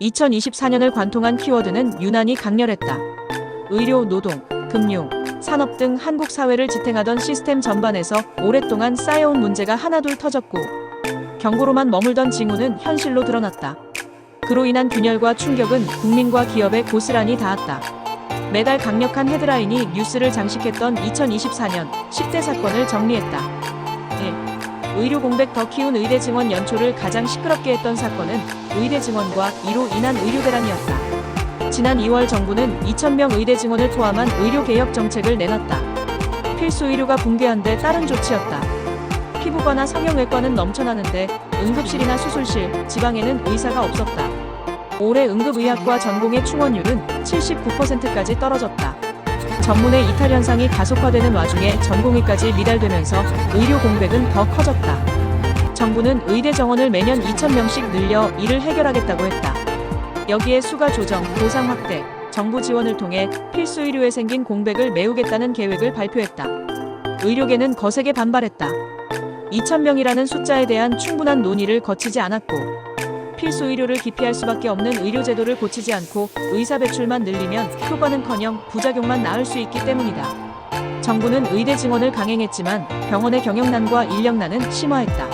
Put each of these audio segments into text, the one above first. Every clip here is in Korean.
2024년을 관통한 키워드는 유난히 강렬했다. 의료, 노동, 금융, 산업 등 한국 사회를 지탱하던 시스템 전반에서 오랫동안 쌓여온 문제가 하나둘 터졌고 경고로만 머물던 징후는 현실로 드러났다. 그로 인한 균열과 충격은 국민과 기업에 고스란히 닿았다. 매달 강력한 헤드라인이 뉴스를 장식했던 2024년 10대 사건을 정리했다. 1. 의료 공백 더 키운 의대 증원 연초를 가장 시끄럽게 했던 사건은 의대 증원과 이로 인한 의료 대란이었다. 지난 2월 정부는 2,000명 의대 증원을 포함한 의료개혁 정책을 내놨다. 필수 의료가 붕괴한 데 따른 조치였다. 피부과나 성형외과는 넘쳐나는데 응급실이나 수술실, 지방에는 의사가 없었다. 올해 응급의학과 전공의 충원율은 79%까지 떨어졌다. 전문의 이탈 현상이 가속화되는 와중에 전공의까지 미달되면서 의료 공백은 더 커졌다. 정부는 의대 정원을 매년 2,000명씩 늘려 이를 해결하겠다고 했다. 여기에 수가 조정, 보상 확대, 정부 지원을 통해 필수 의료에 생긴 공백을 메우겠다는 계획을 발표했다. 의료계는 거세게 반발했다. 2,000명이라는 숫자에 대한 충분한 논의를 거치지 않았고 필수 의료를 기피할 수밖에 없는 의료제도를 고치지 않고 의사 배출만 늘리면 효과는커녕 부작용만 낳을 수 있기 때문이다. 정부는 의대 증원을 강행했지만 병원의 경영난과 인력난은 심화했다.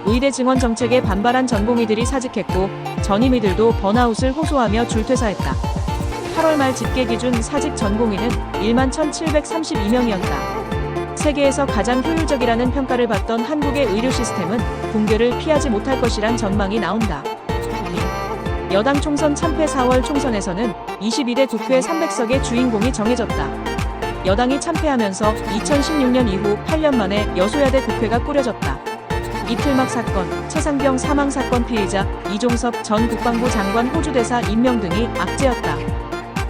의대 증원 정책에 반발한 전공의들이 사직했고 전임의들도 번아웃을 호소하며 줄퇴사했다. 8월 말 집계 기준 사직 전공의는 1만 1,732명이었다. 세계에서 가장 효율적이라는 평가를 받던 한국의 의료 시스템은 붕괴를 피하지 못할 것이란 전망이 나온다. 여당 총선 참패 4월 총선에서는 22대 국회 300석의 주인공이 정해졌다. 여당이 참패하면서 2016년 이후 8년 만에 여소야대 국회가 꾸려졌다. 이틀막 사건, 최상병 사망 사건 피의자 이종섭 전 국방부 장관 호주 대사 임명 등이 악재였다.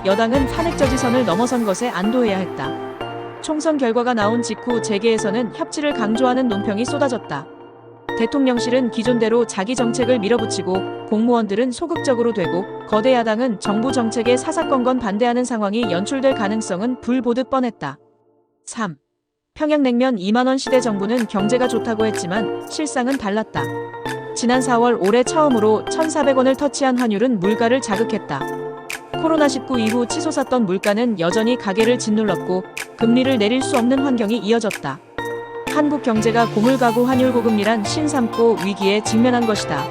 여당은 탄핵 저지선을 넘어선 것에 안도해야 했다. 총선 결과가 나온 직후 재계에서는 협치를 강조하는 논평이 쏟아졌다. 대통령실은 기존대로 자기 정책을 밀어붙이고 공무원들은 소극적으로 되고 거대 야당은 정부 정책에 사사건건 반대하는 상황이 연출될 가능성은 불 보듯 뻔했다. 3. 평양냉면 2만원 시대 정부는 경제가 좋다고 했지만 실상은 달랐다. 지난 4월 올해 처음으로 1,400원을 터치한 환율은 물가를 자극했다. 코로나19 이후 치솟았던 물가는 여전히 가게를 짓눌렀고 금리를 내릴 수 없는 환경이 이어졌다. 한국 경제가 고물가고 환율 고금리란 신삼고 위기에 직면한 것이다.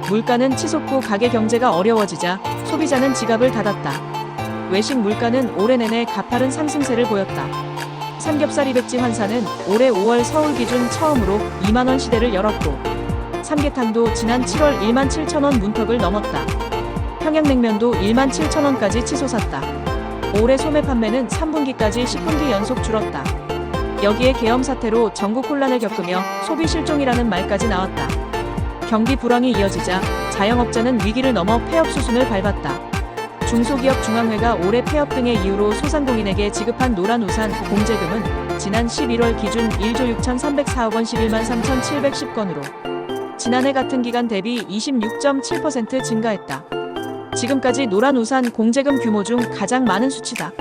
물가는 치솟고 가게 경제가 어려워지자 소비자는 지갑을 닫았다. 외식 물가는 올해 내내 가파른 상승세를 보였다. 삼겹살 200지 환산은 올해 5월 서울 기준 처음으로 2만원 시대를 열었고 삼계탕도 지난 7월 1만 7천원 문턱을 넘었다. 평양냉면도 1만 7천원까지 치솟았다. 올해 소매 판매는 3분기까지 10분기 연속 줄었다. 여기에 계엄 사태로 전국 혼란을 겪으며 소비 실종이라는 말까지 나왔다. 경기 불황이 이어지자 자영업자는 위기를 넘어 폐업 수순을 밟았다. 중소기업 중앙회가 올해 폐업 등의 이유로 소상공인에게 지급한 노란우산 공제금은 지난 11월 기준 1조 6,304억 원 11만 3,710건으로 지난해 같은 기간 대비 26.7% 증가했다. 지금까지 노란우산 공제금 규모 중 가장 많은 수치다.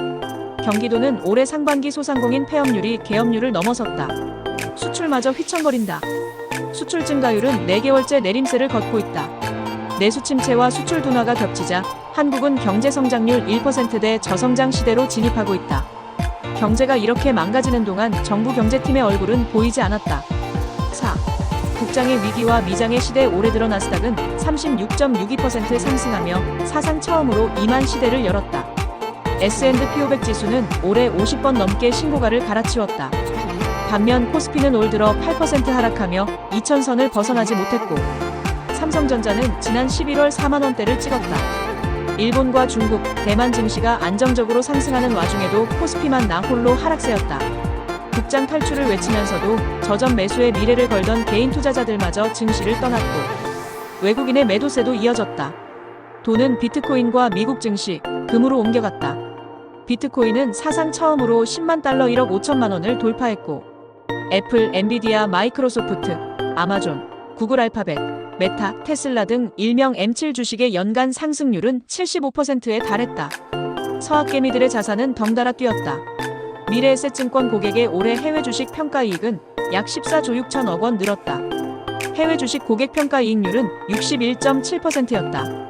경기도는 올해 상반기 소상공인 폐업률이 계엄률을 넘어섰다. 수출마저 휘청거린다. 수출 증가율은 4개월째 내림세를 걷고 있다. 내수 침체와 수출 둔화가 겹치자 한국은 경제 성장률 1%대 저성장 시대로 진입하고 있다. 경제가 이렇게 망가지는 동안 정부 경제팀의 얼굴은 보이지 않았다. 4. 국장의 위기와 미장의 시대. 올해 들어 나스닥은 36.62% 상승하며 사상 처음으로 2만 시대를 열었다. S&P 500 지수는 올해 50번 넘게 신고가를 갈아치웠다. 반면 코스피는 올 들어 8% 하락하며 2,000선을 벗어나지 못했고 삼성전자는 지난 11월 4만원대를 찍었다. 일본과 중국, 대만 증시가 안정적으로 상승하는 와중에도 코스피만 나 홀로 하락세였다. 국장 탈출을 외치면서도 저점 매수에 미래를 걸던 개인 투자자들마저 증시를 떠났고 외국인의 매도세도 이어졌다. 돈은 비트코인과 미국 증시, 금으로 옮겨갔다. 비트코인은 사상 처음으로 10만 달러 1억 5천만 원을 돌파했고 애플, 엔비디아, 마이크로소프트, 아마존, 구글 알파벳, 메타, 테슬라 등 일명 M7 주식의 연간 상승률은 75%에 달했다. 서학개미들의 자산은 덩달아 뛰었다. 미래에셋증권 고객의 올해 해외 주식 평가이익은 약 14조 6천억 원 늘었다. 해외 주식 고객 평가이익률은 61.7%였다.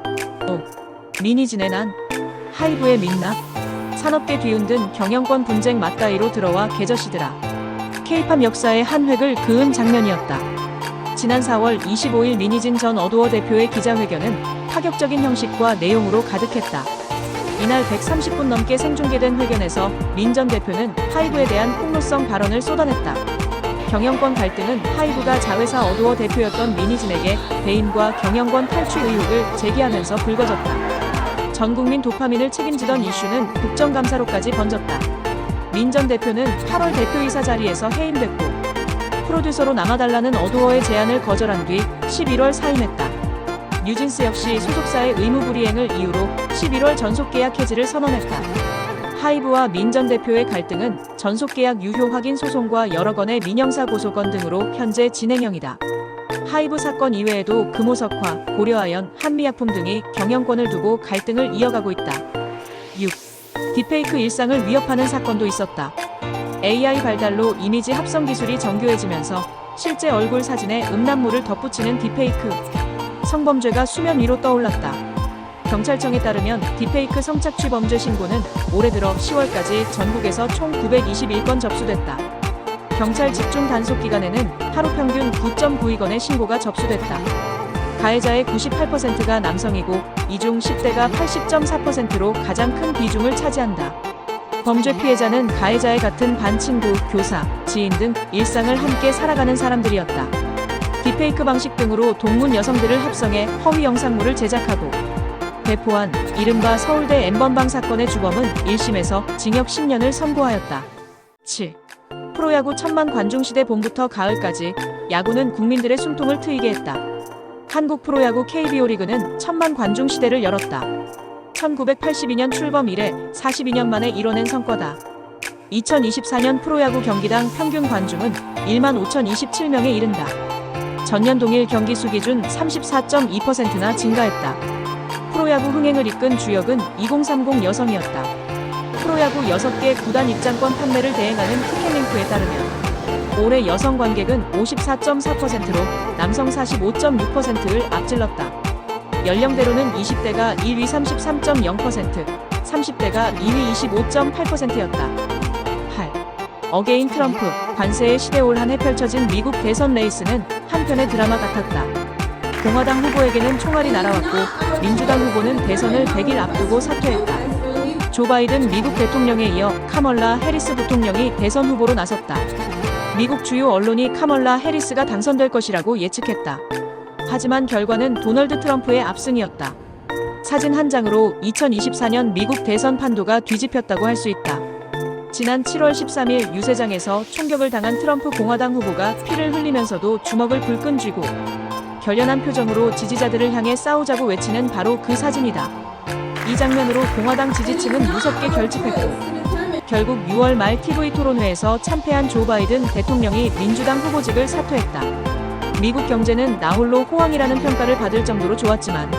민희진의 난, 하이브의 민낯, 산업계 뒤흔든 경영권 분쟁 맞다이로 들어와 개저시더라. K-팝 역사의 한 획을 그은 장면이었다. 지난 4월 25일 민희진 전 어도어 대표의 기자회견은 파격적인 형식과 내용으로 가득했다. 이날 130분 넘게 생중계된 회견에서 민 전 대표는 하이브에 대한 폭로성 발언을 쏟아냈다. 경영권 갈등은 하이브가 자회사 어도어 대표였던 민희진에게 배임과 경영권 탈취 의혹을 제기하면서 불거졌다. 전 국민 도파민을 책임지던 이슈는 국정감사로까지 번졌다. 민 전 대표는 8월 대표이사 자리에서 해임됐고 프로듀서로 남아달라는 어도어의 제안을 거절한 뒤 11월 사임했다. 뉴진스 역시 소속사의 의무불이행을 이유로 11월 전속계약 해지를 선언했다. 하이브와 민 전 대표의 갈등은 전속계약 유효 확인 소송과 여러 건의 민형사 고소건 등으로 현재 진행형이다. 하이브 사건 이외에도 금호석화, 고려아연, 한미약품 등이 경영권을 두고 갈등을 이어가고 있다. 6. 딥페이크 일상을 위협하는 사건도 있었다. AI 발달로 이미지 합성 기술이 정교해지면서 실제 얼굴 사진에 음란물을 덧붙이는 딥페이크 성범죄가 수면 위로 떠올랐다. 경찰청에 따르면 딥페이크 성착취 범죄 신고는 올해 들어 10월까지 전국에서 총 921건 접수됐다. 경찰 집중 단속 기간에는 하루 평균 9.92건의 신고가 접수됐다. 가해자의 98%가 남성이고 이 중 10대가 80.4%로 가장 큰 비중을 차지한다. 범죄 피해자는 가해자의 같은 반 친구, 교사, 지인 등 일상을 함께 살아가는 사람들이었다. 딥페이크 방식 등으로 동문 여성들을 합성해 허위 영상물을 제작하고 배포한 이른바 서울대 N번방 사건의 주범은 1심에서 징역 10년을 선고하였다. 7. 프로야구 1000만 관중시대 봄부터 가을까지 야구는 국민들의 숨통을 트이게 했다. 한국 프로야구 KBO 리그는 1000만 관중시대를 열었다. 1982년 출범 이래 42년 만에 이뤄낸 성과다. 2024년 프로야구 경기당 평균 관중은 1만 5,027명에 이른다. 전년 동일 경기 수 기준 34.2%나 증가했다. 프로야구 흥행을 이끈 주역은 2030 여성이었다. 프로야구 6개 구단 입장권 판매를 대행하는 티켓링크에 따르면 올해 여성 관객은 54.4%로 남성 45.6%를 앞질렀다. 연령대로는 20대가 1위 33.0%, 30대가 2위 25.8%였다. 8. 어게인 트럼프, 관세의 시대 올 한 해 펼쳐진 미국 대선 레이스는 한편의 드라마 같았다. 공화당 후보에게는 총알이 날아왔고 민주당 후보는 대선을 100일 앞두고 사퇴했다. 조 바이든 미국 대통령에 이어 카멀라 해리스 부통령이 대선 후보로 나섰다. 미국 주요 언론이 카멀라 해리스가 당선될 것이라고 예측했다. 하지만 결과는 도널드 트럼프의 압승이었다. 사진 한 장으로 2024년 미국 대선 판도가 뒤집혔다고 할 수 있다. 지난 7월 13일 유세장에서 총격을 당한 트럼프 공화당 후보가 피를 흘리면서도 주먹을 불끈 쥐고 결연한 표정으로 지지자들을 향해 싸우자고 외치는 바로 그 사진이다. 이 장면으로 공화당 지지층은 무섭게 결집했고 결국 6월 말 TV 토론회에서 참패한 조 바이든 대통령이 민주당 후보직을 사퇴했다. 미국 경제는 나홀로 호황이라는 평가를 받을 정도로 좋았지만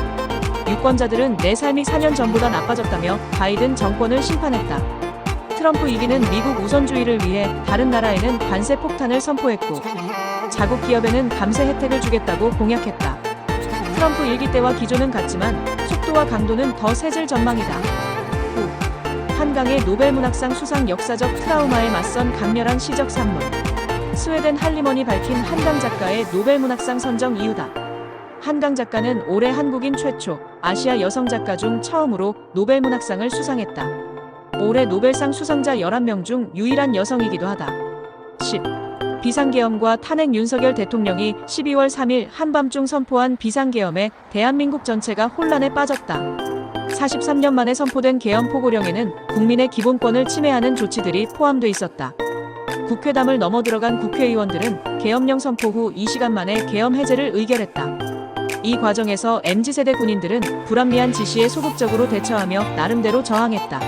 유권자들은 내 삶이 4년 전보다 나빠졌다며 바이든 정권을 심판했다. 트럼프 2기는 미국 우선주의를 위해 다른 나라에는 관세 폭탄을 선포했고 자국 기업에는 감세 혜택을 주겠다고 공약했다. 트럼프 1기 때와 기조는 같지만 속도와 강도는 더 세질 전망이다. 9. 한강의 노벨문학상 수상 역사적 트라우마에 맞선 강렬한 시적 산문. 스웨덴 할리먼이 밝힌 한강 작가의 노벨문학상 선정 이유다. 한강 작가는 올해 한국인 최초, 아시아 여성 작가 중 처음으로 노벨문학상을 수상했다. 올해 노벨상 수상자 11명 중 유일한 여성이기도 하다. 10. 비상계엄과 탄핵. 윤석열 대통령이 12월 3일 한밤중 선포한 비상계엄에 대한민국 전체가 혼란에 빠졌다. 43년 만에 선포된 계엄 포고령에는 국민의 기본권을 침해하는 조치들이 포함돼 있었다. 국회담을 넘어 들어간 국회의원들은 계엄령 선포 후 2시간 만에 계엄 해제를 의결했다. 이 과정에서 MZ세대 군인들은 불합리한 지시에 소극적으로 대처하며 나름대로 저항했다.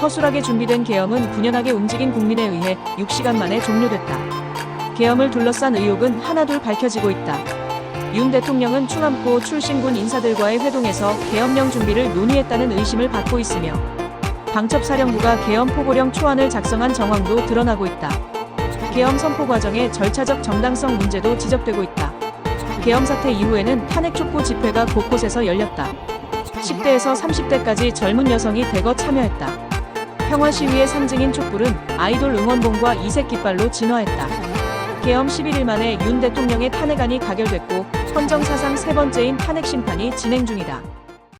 허술하게 준비된 계엄은 분연하게 움직인 국민에 의해 6시간 만에 종료됐다. 계엄을 둘러싼 의혹은 하나둘 밝혀지고 있다. 윤 대통령은 충암고 출신군 인사들과의 회동에서 계엄령 준비를 논의했다는 의심을 받고 있으며 방첩사령부가 계엄 포고령 초안을 작성한 정황도 드러나고 있다. 계엄 선포 과정의 절차적 정당성 문제도 지적되고 있다. 계엄 사태 이후에는 탄핵 촉구 집회가 곳곳에서 열렸다. 10대에서 30대까지 젊은 여성이 대거 참여했다. 평화 시위의 상징인 촛불은 아이돌 응원봉과 이색 깃발로 진화했다. 계엄 11일 만에 윤 대통령의 탄핵안이 가결됐고 헌정사상 세 번째인 탄핵 심판이 진행 중이다.